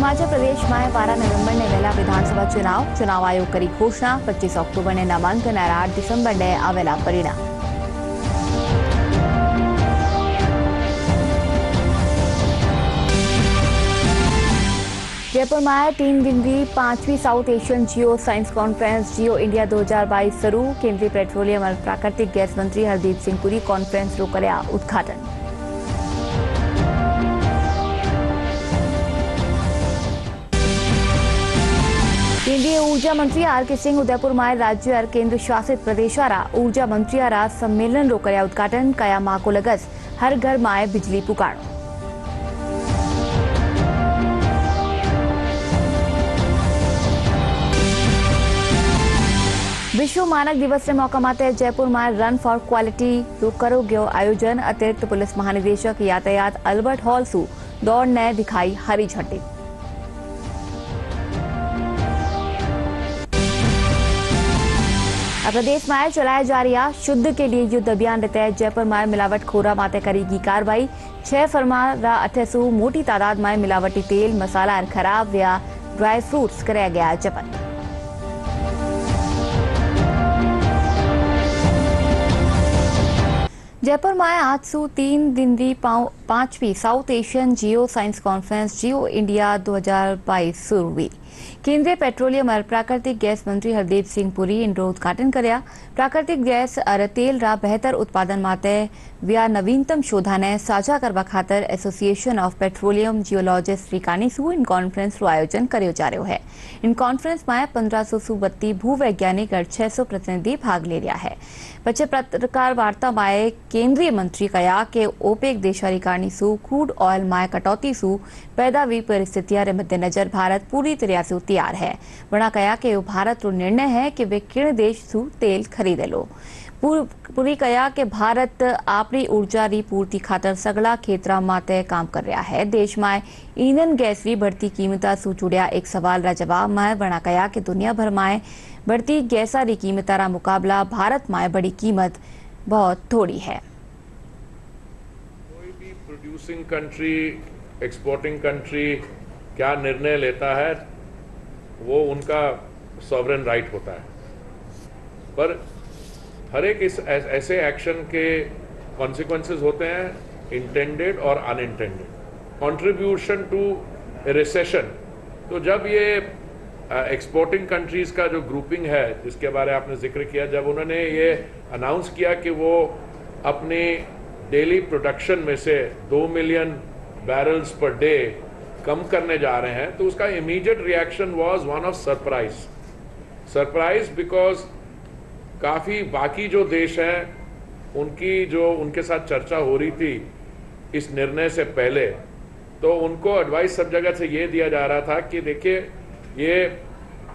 हिमाचल प्रदेश में 12 नवंबर ने वહેલા विधानसभा चुनाव आयोग करी घोषणा। 25 ऑक्टोबर ने नामांकन और 8 दिसंबर ने आवेला परिणाम। जयपुर में 3 दिन की 5वीं South Asian Geo Science conference Geo India 2022 शुरू। केंद्रीय पेट्रोलियम और प्राकृतिक गैस मंत्री हरदीप सिंह पुरी कॉन्फ्रेंस रो करया उद्घाटन। केंद्रीय ऊर्जा मंत्री आर.के. सिंह उदयपुर में राज्य और केंद्र शासित प्रदेशारा ऊर्जा मंत्रियारा सम्मेलन रो करया उद्घाटन। कया माह को लगस हर घर में बिजली पुकारो। विश्व मानक दिवस के मौका माते जयपुर में रन फॉर क्वालिटी रो करो गयो आयोजन। अतिरिक्त पुलिस महानिदेशक यातायात अल्बर्ट हॉल सु दौड़ ने दिखाई हरी झंडी। प्रदेश में चलाया जा रहा शुद्ध के लिए युद्ध अभियान के तहत जयपुर में मिलावट खोरा माते करेगी कार्रवाई। 6 फर्मा रा 800 मोटी तादाद में मिलावटी तेल मसाला और खराब या ड्राई फ्रूट्स कराया गया जब्त। जयपुर में आज सु 3 दिन की 5वीं South Asian Geo Science conference Geo India 2022 शुरू हुई। केंद्रीय पेट्रोलियम और प्राकृतिक गैस मंत्री हरदीप सिंह पुरी इनरो उद्घाटन करया। प्राकृतिक गैस और तेल रा बेहतर उत्पादन माते व्या नवीनतम शोधा ने साझा करवा खातर एसोसिएशन ऑफ पेट्रोलियम जियोलॉजिस्ट रिकानी सु इन कॉन्फ्रेंस रो आयोजन कर्यो जा रह्यो है। इन कॉन्फ्रेंस में 1500 सु 32 भूवैज्ञानिक और 600 प्रतिनिधि भाग ले रहा है। पछे पत्रकार वार्ता में केंद्रीय मंत्री कहा कि ओपेक देशा रिकानी सु क्रूड ऑयल में कटौती सु पैदा हुई परिस्थितियां रे मद्देनजर भारत पूरी तरह से तैयार है। वणा कहा कि भारत रो निर्णय है कि वे किण देश सु तेल खरीदे लो। पूरी कहा कि भारत अपनी ऊर्जा री पूर्ति खातर सगला क्षेत्रा माते काम कर रहा है। देश में ईंधन गैस री बढ़ती कीमता सु जुड़िया एक सवाल रा जवाब में वणा कहा कि दुनिया भर में बढ़ती गैसा री कीमता रा मुकाबला भारत में बड़ी कीमत बहुत थोड़ी है। कोई भी प्रोड्यूसिंग कंट्री, एक्सपोर्टिंग कंट्री क्या निर्णय लेता है वो उनका सॉवरेन राइट होता है, पर हर एक इस ऐसे एक्शन के कॉन्सिक्वेंसेस होते हैं इंटेंडेड और अनइंटेंडेड। कंट्रीब्यूशन टू रिसेशन, तो जब ये एक्सपोर्टिंग कंट्रीज का जो ग्रुपिंग है जिसके बारे में आपने जिक्र किया, जब उन्होंने ये अनाउंस किया कि वो अपनी डेली प्रोडक्शन में से 2 मिलियन बैरल्स पर डे कम करने जा रहे हैं, तो उसका immediate reaction was one of surprise because काफ़ी बाकी जो देश हैं उनकी जो उनके साथ चर्चा हो रही थी इस निर्णय से पहले, तो उनको एडवाइस सब जगह से ये दिया जा रहा था कि देखिए ये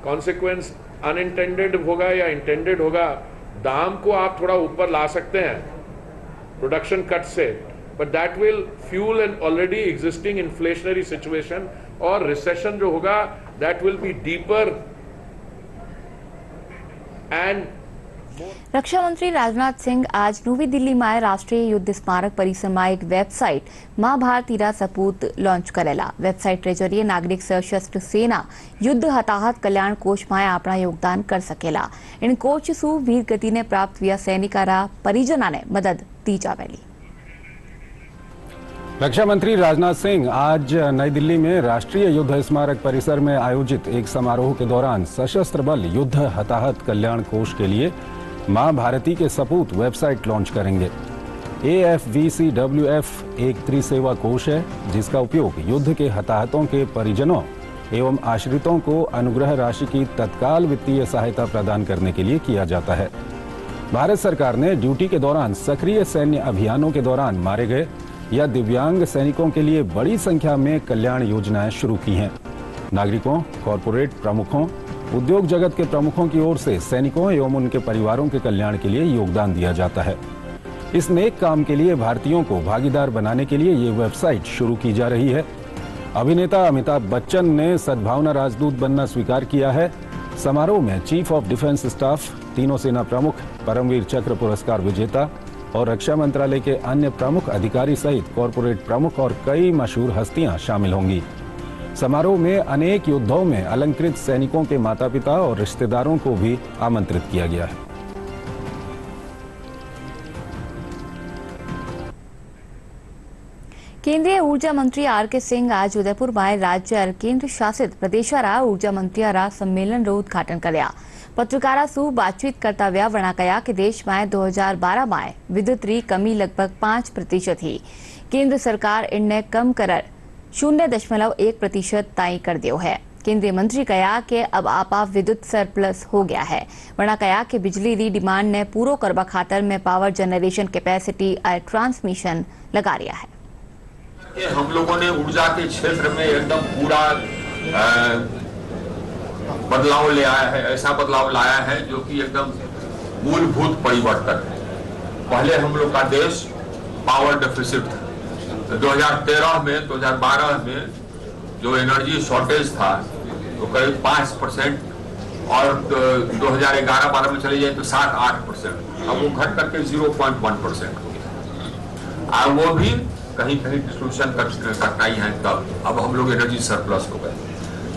कॉन्सिक्वेंस अनइंटेंडेड होगा या इंटेंडेड होगा, दाम को आप थोड़ा ऊपर ला सकते हैं प्रोडक्शन कट से, but that will fuel an already existing inflationary situation, और रिसेशन जो होगा that will be deeper end. रक्षा मंत्री राजनाथ सिंह आज नवी दिल्ली में राष्ट्रीय युद्ध स्मारक परिसर में एक वेबसाइट मां भारतीरा सपूत लॉन्च करेला। वेबसाइट के जरिए नागरिक सशस्त्र सेना युद्ध हताहत कल्याण कोष में अपना योगदान कर सकेला। इन कोष सु वीर गति ने प्राप्त हुआ सैनिकारा परिजना ने मदद दी जावेली। रक्षा मंत्री राजनाथ सिंह आज नई दिल्ली में राष्ट्रीय युद्ध स्मारक परिसर में आयोजित एक समारोह के दौरान सशस्त्र बल युद्ध हताहत कल्याण कोष के लिए मां भारती के सपूत वेबसाइट लॉन्च करेंगे। AFVCWF एक त्रिसेवा कोष है जिसका उपयोग युद्ध के हताहतों के परिजनों एवं आश्रितों को अनुग्रह राशि की तत्काल वित्तीय सहायता प्रदान करने के लिए किया जाता है। भारत सरकार ने ड्यूटी के दौरान सक्रिय सैन्य अभियानों के दौरान मारे गए या दिव्यांग सैनिकों के लिए बड़ी संख्या में कल्याण योजनाएं शुरू की हैं। नागरिकों, कॉरपोरेट प्रमुखों, उद्योग जगत के प्रमुखों की ओर से सैनिकों एवं उनके परिवारों के कल्याण के लिए योगदान दिया जाता है। इस नेक काम के लिए भारतीयों को भागीदार बनाने के लिए ये वेबसाइट शुरू की जा रही है। अभिनेता अमिताभ बच्चन ने सद्भावना राजदूत बनना स्वीकार किया है। समारोह में चीफ ऑफ डिफेंस स्टाफ, तीनों सेना प्रमुख, परमवीर चक्र पुरस्कार विजेता और रक्षा मंत्रालय के अन्य प्रमुख अधिकारी सहित कॉरपोरेट प्रमुख और कई मशहूर हस्तियां शामिल होंगी। समारोह में अनेक युद्धों में अलंकृत सैनिकों के माता पिता और रिश्तेदारों को भी आमंत्रित किया गया है। केंद्रीय ऊर्जा मंत्री आर.के. सिंह आज उदयपुर में राज्य और केंद्र शासित प्रदेशारा ऊर्जा मंत्रियारा सम्मेलन रो उद्घाटन કર્યા। पत्रकारा सु बातचीत करता व्या वणा कया कि देश में 2012 में विद्युत री कमी लगभग 5% थी। केंद्र सरकार इनने कम कर 0.1% ताई कर दियो है। केंद्रीय मंत्री कया कि अब आपा विद्युत सरप्लस हो गया है। वणा कया कि बिजली री डिमांड ने पूरो करवा खातर में पावर जनरेशन कैपेसिटी और ट्रांसमिशन लगा रिया है। हम लोगों ने ऊर्जा के क्षेत्र में एकदम पूरा बदलाव ले आया है, ऐसा बदलाव लाया है जो कि एकदम मूलभूत परिवर्तन है। पहले हम लोग का देश पावर डेफिसिट था। 2013 में 2012 में जो एनर्जी शॉर्टेज था तो करीब 5% और 2011-12 में चले जाए तो 7-8%। अब वो घट करके 0.1% हो गया। और वो भी कहीं कहीं डिस्ट्रीब्यूशन कठिनाई है। तब अब हम लोग एनर्जी सरप्लस हो गए।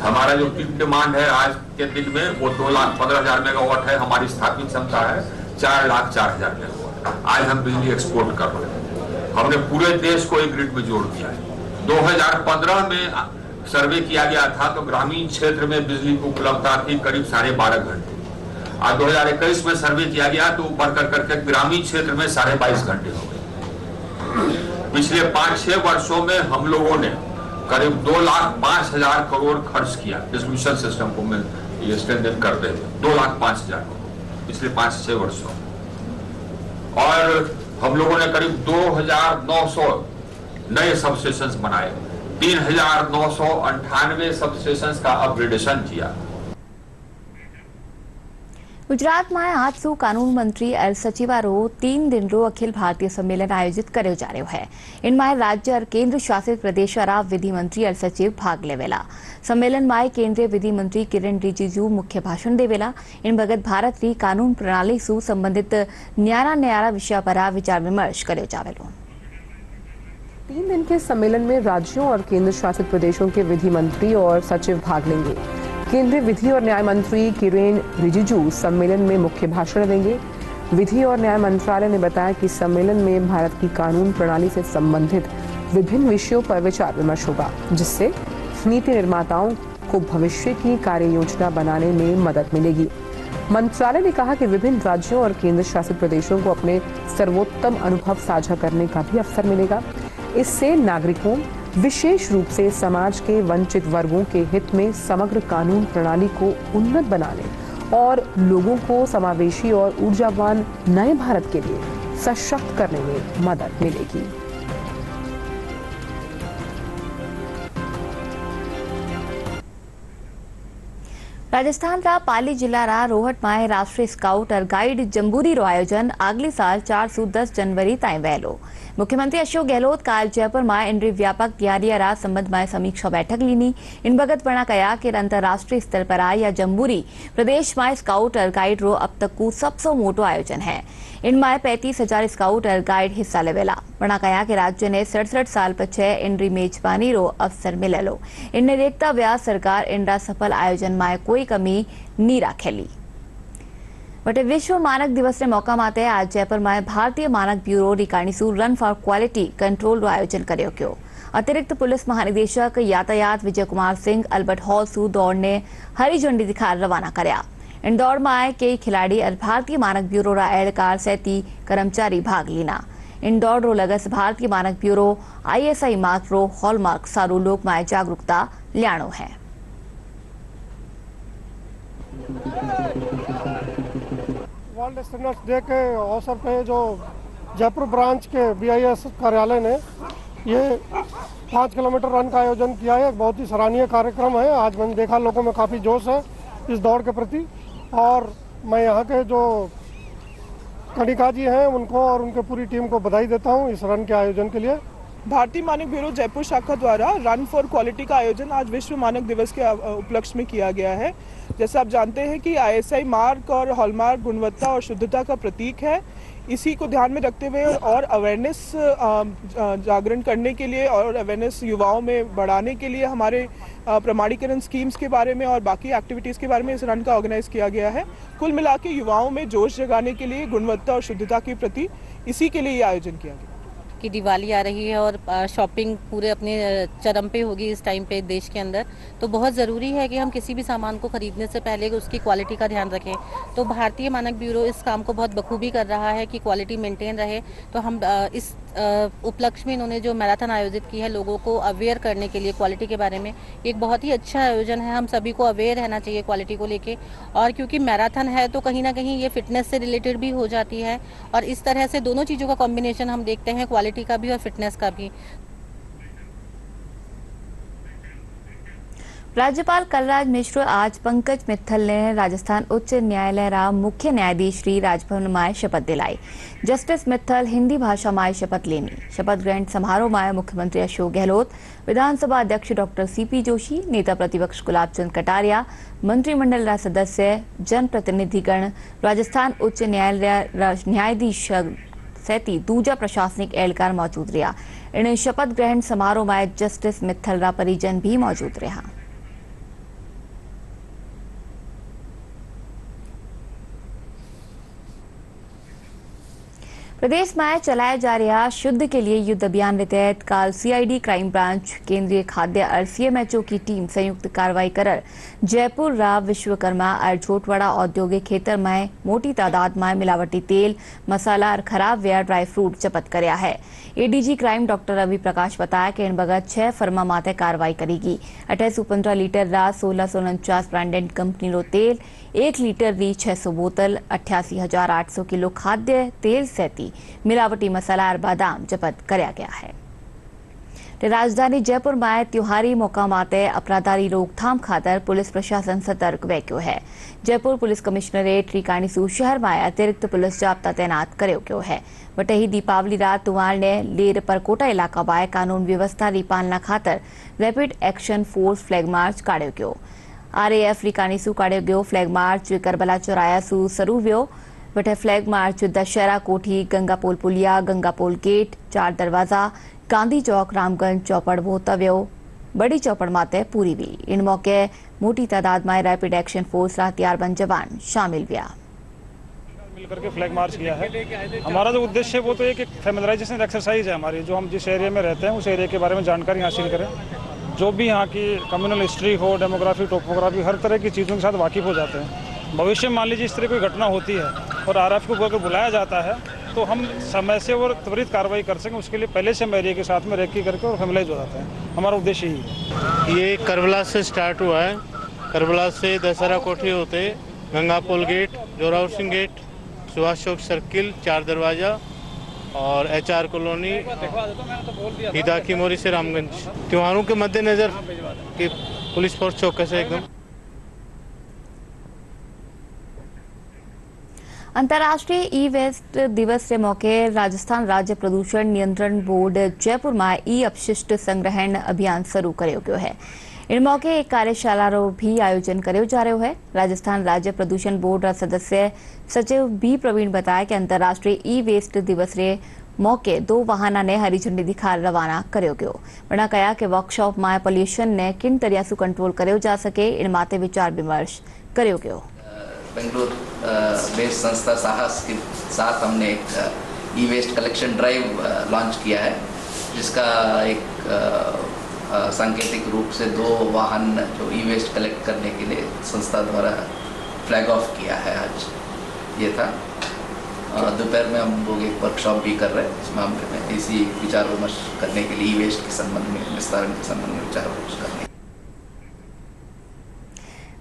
हमारा जो पीक डिमांड है आज के दिन में वो 2,15,000 मेगावाट है। हमारी स्थापित क्षमता है 4,04,000 मेगावाट। आज हम बिजली एक्सपोर्ट कर रहे हैं। हमने पूरे देश को एक ग्रिड में जोड़ दिया है। 2015 में सर्वे किया गया था तो ग्रामीण क्षेत्र में बिजली की उपलब्धता थी करीब 12.5 घंटे। आज 2021 में सर्वे किया गया तो ऊपर कर करके ग्रामीण क्षेत्र में 22.5 घंटे हो गए। पिछले 5-6 वर्षों में हम लोगों ने करीब 2,05,000 करोड़ खर्च किया डिस्ट्रीब्यूशन सिस्टम को में ये स्ट्रेंथन करते थे। 2,05,000 करोड़ पिछले 5-6 वर्षों। और हम लोगों ने करीब 2,900 नए सबस्टेशंस बनाए। 3,998 सबस्टेशंस का अपग्रेडेशन किया। गुजरात में आज सु कानून मंत्री और सचिवारो 3 दिन रो अखिल भारतीय सम्मेलन आयोजित कर्यो जा रह्यो है। इनमें राज्य और केंद्र शासित प्रदेशवारा विधि मंत्री और सचिव भाग लेवेला। सम्मेलन में केंद्रीय विधि मंत्री किरण रिजिजू मुख्य भाषण देवेला। इन भगत भारत की कानून प्रणाली सु संबंधित न्यारा विषय पर विचार विमर्श कर्यो जावेलो। 3 दिन के सम्मेलन में राज्यों और केंद्र शासित प्रदेशों के विधि मंत्री और सचिव भाग लेंगे। केंद्रीय विधि और न्याय मंत्री किरेन रिजिजू सम्मेलन में मुख्य भाषण देंगे। विधि और न्याय मंत्रालय ने बताया कि सम्मेलन में भारत की कानून प्रणाली से संबंधित विभिन्न विषयों पर विचार विमर्श होगा, जिससे नीति निर्माताओं को भविष्य की कार्य योजना बनाने में मदद मिलेगी। मंत्रालय ने कहा कि विभिन्न राज्यों और केंद्र शासित प्रदेशों को अपने सर्वोत्तम अनुभव साझा करने का भी अवसर मिलेगा। इससे नागरिकों, विशेष रूप से समाज के वंचित वर्गों के हित में समग्र कानून प्रणाली को उन्नत बनाने और लोगों को समावेशी और ऊर्जावान नए भारत के लिए सशक्त करने में मदद मिलेगी। राजस्थान रा पाली जिला रा रोहट में राष्ट्रीय स्काउट और गाइड जम्बूरी रो आयोजन अगले साल 4 से 10 जनवरी ताईं वेलो। मुख्यमंत्री अशोक गहलोत काल जयपुर में इनरी व्यापक तैयारिया रा संबंध में समीक्षा बैठक लीनी। इन भगत पणा कया कि अंतर्राष्ट्रीय स्तर पर या जम्बूरी प्रदेश में स्काउट और गाइड रो अब तक को सबसे मोटो आयोजन है। इनमें 35,000 स्काउट और गाइड हिस्सा लेवेला। पणा कया कि राज्य ने 67 साल पछे इनरी मेजबानी रो अवसर मिलेलो। इनने देखता व्या सरकार इनरा सफल आयोजन में कोई कमी नहीं राखेली। वटे विश्व मानक दिवस ने मौका माते आज जयपुर में भारतीय मानक ब्यूरो रिकाणीसू रन फॉर क्वालिटी कंट्रोल रो आयोजन कर्यो क्यो। अतिरिक्त पुलिस महानिदेशक यातायात विजय कुमार सिंह अल्बर्ट हॉल सू दौड़ ने हरी झंडी दिखा रवाना कर्या। इन दौड़ में कई खिलाड़ी और भारतीय मानक ब्यूरो रा एहलकार सहित कर्मचारी भाग लीना। इन दौड़ रो लगस भारतीय मानक ब्यूरो ISI मार्क रो हॉलमार्क सारू लोक में जागरूकता ल्याणो है। वर्ल्ड स्टैंडर्ड्स डे के अवसर पे जो जयपुर ब्रांच के BIS कार्यालय ने ये 5 किलोमीटर रन का आयोजन किया है। बहुत ही सराहनीय कार्यक्रम है। आज मैंने देखा लोगों में काफ़ी जोश है इस दौड़ के प्रति और मैं यहाँ के जो कणिका जी हैं उनको और उनके पूरी टीम को बधाई देता हूँ इस रन के आयोजन के लिए। भारतीय मानक ब्यूरो जयपुर शाखा द्वारा रन फॉर क्वालिटी का आयोजन आज विश्व मानक दिवस के उपलक्ष्य में किया गया है। जैसा आप जानते हैं कि ISI मार्क और हॉलमार्क गुणवत्ता और शुद्धता का प्रतीक है। इसी को ध्यान में रखते हुए और अवेयरनेस जागरण करने के लिए और अवेयरनेस युवाओं में बढ़ाने के लिए हमारे प्रमाणीकरण स्कीम्स के बारे में और बाकी एक्टिविटीज़ के बारे में इस रन का ऑर्गेनाइज किया गया है। कुल मिला के युवाओं में जोश जगाने के लिए, गुणवत्ता और शुद्धता के प्रति, इसी के लिए ये आयोजन किया गया कि दिवाली आ रही है और शॉपिंग पूरे अपने चरम पे होगी इस टाइम पे देश के अंदर, तो बहुत ज़रूरी है कि हम किसी भी सामान को खरीदने से पहले उसकी क्वालिटी का ध्यान रखें। तो भारतीय मानक ब्यूरो इस काम को बहुत बखूबी कर रहा है कि क्वालिटी मेंटेन रहे। तो हम इस उपलक्ष्य में इन्होंने जो मैराथन आयोजित की है लोगों को अवेयर करने के लिए क्वालिटी के बारे में, एक बहुत ही अच्छा आयोजन है। हम सभी को अवेयर रहना चाहिए क्वालिटी को लेके, और क्योंकि मैराथन है तो कहीं ना कहीं ये फिटनेस से रिलेटेड भी हो जाती है, और इस तरह से दोनों चीज़ों का कॉम्बिनेशन हम देखते हैं, क्वालिटी का भी और फिटनेस का भी। राज्यपाल कलराज मिश्र आज पंकज मित्तल ने राजस्थान उच्च न्यायालय रा मुख्य न्यायाधीश श्री राजभवन में शपथ दिलाई। जस्टिस मित्तल हिंदी भाषा में शपथ लेनी। शपथ ग्रहण समारोह में मुख्यमंत्री अशोक गहलोत, विधानसभा अध्यक्ष डॉक्टर सीपी जोशी, नेता प्रतिपक्ष गुलाब चंद कटारिया, मंत्रिमंडल रा सदस्य, जनप्रतिनिधिगण, राजस्थान उच्च न्यायालय न्यायाधीश सहित दूजा प्रशासनिक एहलकार मौजूद रहा। इन शपथ ग्रहण समारोह में जस्टिस मित्तल रा परिजन भी मौजूद रहा। प्रदेश में चलाया जा रहा शुद्ध के लिए युद्ध अभियान के तहत काल सीआईडी क्राइम ब्रांच, केंद्रीय खाद्य और सीएमएचओ की टीम संयुक्त कार्रवाई कर जयपुर रा विश्वकर्मा और झोटवाड़ा औद्योगिक क्षेत्र में मोटी तादाद में मिलावटी तेल, मसाला और खराब वेयर ड्राई फ्रूट जब्त करया है। ADG crime doctor Ravi Prakash बताया कि इन बगत 6 फर्मा माते कार्रवाई करेगी। 2815 लीटर रा 1649 ब्रांडेड कंपनी रो तेल, 1 लीटर री 600 बोतल, 88,800 किलो खाद्य तेल सहित मिलावटी मसाला और बादाम जब्त करया गया है। राजधानी जयपुर में त्योहारी मौका माते अपराधारी रोकथाम खातर पुलिस प्रशासन सतर्क वैक्यो है। जयपुर पुलिस कमिश्नरेट रीकाणीसू शहर में अतिरिक्त पुलिस जाब्ता तैनात कर्यो गयो है। वटे ही दीपावली रात तुवाल ने लेर परकोटा इलाका में कानून व्यवस्था री पालना खातर rapid action force flag march काढ़्यो गयो। आरएएफ रीकाणीसू काढ़्यो गयो फ्लैग मार्च करबला चौराया सू शुरू व्यो। वटे फ्लैग मार्च दशहरा कोठी, गंगापोल पुलिया, गंगापोल गेट, 4 दरवाजा, गांधी चौक, रामगंज चौपड़ वोतव्यो, बड़ी चौपड़ माते पूरी हुई। इन मौके मोटी तादाद में रैपिड एक्शन फोर्स हथियारबंद जवान शामिल हुआ। मिलकर के फ्लैग मार्च किया है। हमारा जो उद्देश्य है वो तो एक फैमिलराइजेशन एक्सरसाइज है हमारी, जो हम जिस एरिया में रहते हैं उस एरिया के बारे में जानकारी हासिल करें। जो भी यहाँ की कम्युनल हिस्ट्री हो, डेमोग्राफी, टोपोग्राफी, हर तरह की चीज़ों के साथ वाकिफ हो जाते हैं। भविष्य में मान लीजिए इस तरह कोई घटना होती है और आरएफ को अगर बुलाया जाता है तो हम समय से और त्वरित कार्रवाई कर सकें, उसके लिए पहले से हम एरिया के साथ में रेकी करके और फैमिलाइज हो जाते हैं। हमारा उद्देश्य यही है। ये करबला से स्टार्ट हुआ है। करबला से दशहरा कोठी होते Gangapol gate, Zorawar Singh gate, Subhash Chowk circle, 4 दरवाजा और एचआर कॉलोनी, हिदा की मोरी से रामगंज। त्योहारों के मद्देनजर कि पुलिस फोर्स चौकस है एकदम। अंतर्राष्ट्रीय ई वेस्ट दिवस के मौके राजस्थान राज्य प्रदूषण नियंत्रण बोर्ड जयपुर में ई अपशिष्ट संग्रहण अभियान शुरू कर्यो गयो है। इन मौके एक कार्यशाला रो भी आयोजन कर्यो जा रह्यो है। राजस्थान राज्य प्रदूषण बोर्ड रा सदस्य सचिव बी प्रवीण बताया कि अंतर्राष्ट्रीय ई वेस्ट दिवस रे मौके 2 वाहना ने हरी झंडी दिखा रवाना कर्यो गयो। वरना कहा कि वर्कशॉप में पॉल्यूशन ने किन तरह से कंट्रोल कर्यो जा सके, इन माते विचार विमर्श कर्यो गयो। बेंगलुरु बेस्ड संस्था साहस के साथ हमने एक ई वेस्ट कलेक्शन ड्राइव लॉन्च किया है, जिसका एक सांकेतिक रूप से 2 वाहन जो ई वेस्ट कलेक्ट करने के लिए संस्था द्वारा फ्लैग ऑफ किया है। आज ये था। दोपहर में हम लोग एक वर्कशॉप भी कर रहे हैं, इस मामले में इसी विचार विमर्श करने के लिए ई वेस्ट के संबंध में, निस्तारण के संबंध में विचार विमर्श करने।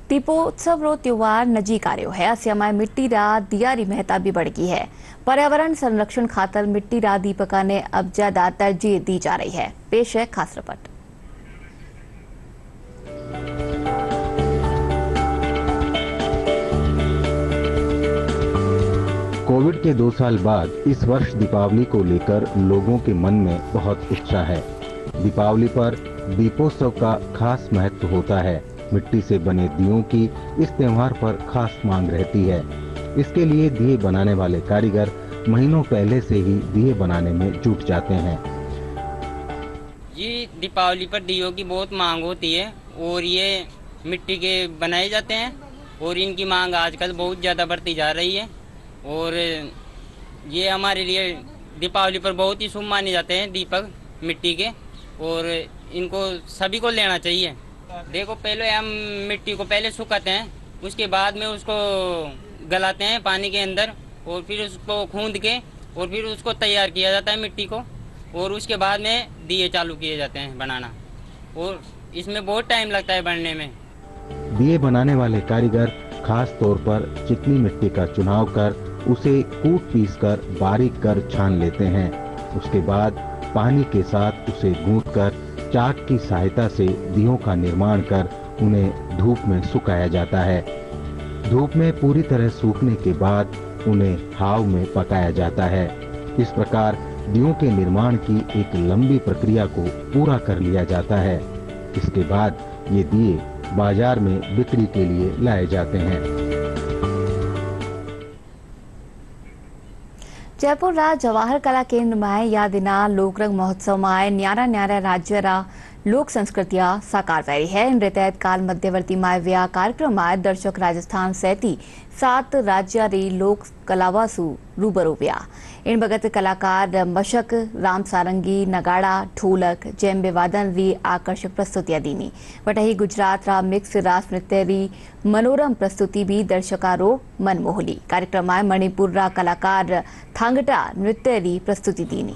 दीपोत्सव रो त्योहार नजीक आ रह्यो है। अस्यामाय मिट्टी रा दिया री महत्ता भी बढ़ गई है। पर्यावरण संरक्षण खातर मिट्टी रा दीपका ने अब ज्यादा तरजीह दी जा रही है। पेश है खास रिपोर्ट। कोविड के 2 साल बाद इस वर्ष दीपावली को लेकर लोगों के मन में बहुत उत्साह है। दीपावली पर दीपोत्सव का खास महत्व होता है। मिट्टी से बने दियों की इस त्योहार पर खास मांग रहती है। इसके लिए दिए बनाने वाले कारीगर महीनों पहले से ही दिए बनाने में जुट जाते हैं। ये दीपावली पर दियों की बहुत मांग होती है और ये मिट्टी के बनाए जाते हैं और इनकी मांग आजकल बहुत ज़्यादा बढ़ती जा रही है और ये हमारे लिए दीपावली पर बहुत ही शुभ माने जाते हैं दीपक मिट्टी के और इनको सभी को लेना चाहिए। देखो पहले हम मिट्टी को पहले सुखाते हैं, उसके बाद में उसको गलाते हैं पानी के अंदर और फिर उसको खूंद के और फिर उसको तैयार किया जाता है मिट्टी को और उसके बाद में दिए चालू किए जाते हैं बनाना और इसमें बहुत टाइम लगता है बनने में। दिए बनाने वाले कारीगर खास तौर पर चिकनी मिट्टी का चुनाव कर उसे कूट पीस कर बारीक कर छान लेते हैं। उसके बाद पानी के साथ उसे गूंथ कर चाक की सहायता से दियों का निर्माण कर उन्हें धूप में सुखाया जाता है। धूप में पूरी तरह सूखने के बाद उन्हें हाव में पकाया जाता है। इस प्रकार दियों के निर्माण की एक लंबी प्रक्रिया को पूरा कर लिया जाता है। इसके बाद ये दिए बाजार में बिक्री के लिए लाए जाते हैं। जयपुर जवाहर कला केंद्र में या दिना लोकरंग महोत्सव में न्यारा न्यारा राज्य लोक संस्कृतियां साकार रही है। इन तहत काल मध्यवर्ती मायव्या कार्यक्रम में दर्शक राजस्थान सहित 7 राज्यारी लोक कलावासु रूबरू हुआ। इन भगत कलाकार मशक, राम सारंगी, नगाड़ा, ढोलक, जेम्बे वादन री आकर्षक प्रस्तुतियां दीनी। वटही गुजरात रा मिक्स रास नृत्य री मनोरम प्रस्तुति भी दर्शकारो मन मोहली। कार्यक्रम में मणिपुर रा कलाकार थांगटा नृत्य री प्रस्तुति दीनी।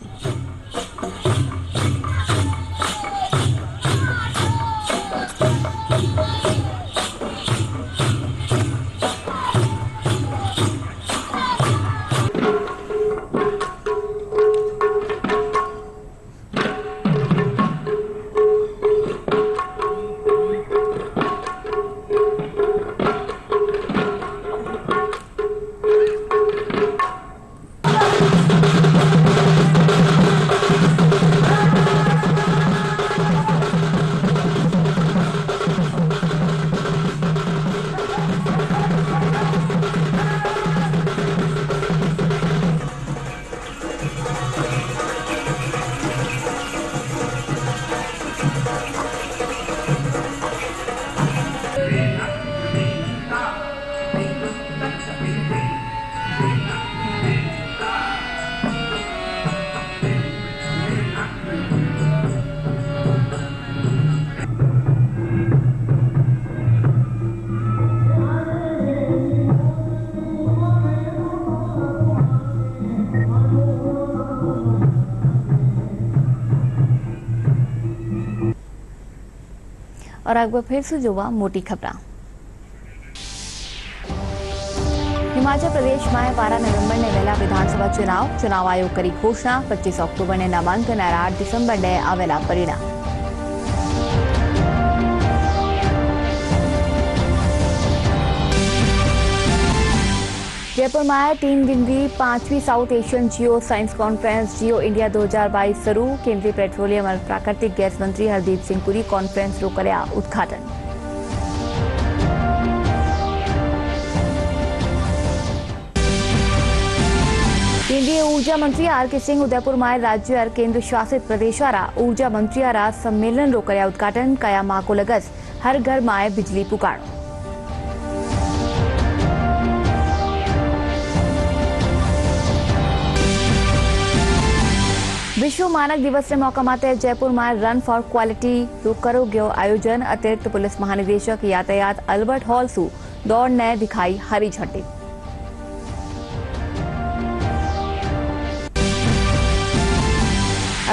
और एक बार फिर से जोवा मोटी खबरां। हिमाचल प्रदेश में 12 नवंबर ने वेला विधानसभा चुनाव आयोग करी घोषणा। 25 ऑक्टोबर ने नामांकन और 8 दिसंबर ने आवेला परिणाम। जयपुर में 3 दिन की 5वीं South Asian Geo Science conference Geo India 2022 शुरू। केंद्रीय पेट्रोलियम और प्राकृतिक गैस मंत्री हरदीप सिंह पुरी कॉन्फ्रेंस रो करया उद्घाटन। केंद्रीय ऊर्जा मंत्री आर.के. सिंह उदयपुर में राज्य और केंद्र शासित प्रदेशारा ऊर्जा मंत्रियारा सम्मेलन रो करया उद्घाटन। कया माह को लगस हर घर में बिजली पुकारो। विश्व मानक दिवस के मौका माते जयपुर में रन फॉर क्वालिटी रो करो गयो आयोजन। अतिरिक्त पुलिस महानिदेशक यातायात अल्बर्ट हॉल सु दौड़ ने दिखाई हरी झंडी।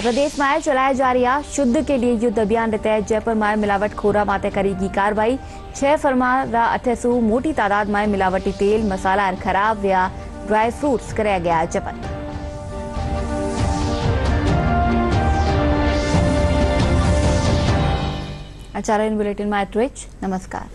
प्रदेश में चलाया जा रहा शुद्ध के लिए युद्ध अभियान के तहत जयपुर में मिलावट खोरा माते करेगी कार्रवाई। 6 फर्मा रा 800 मोटी तादाद में मिलावटी तेल, मसाला और खराब या ड्राई फ्रूट्स कराया गया जब्त। आचार्य बुलेटिन में नमस्कार।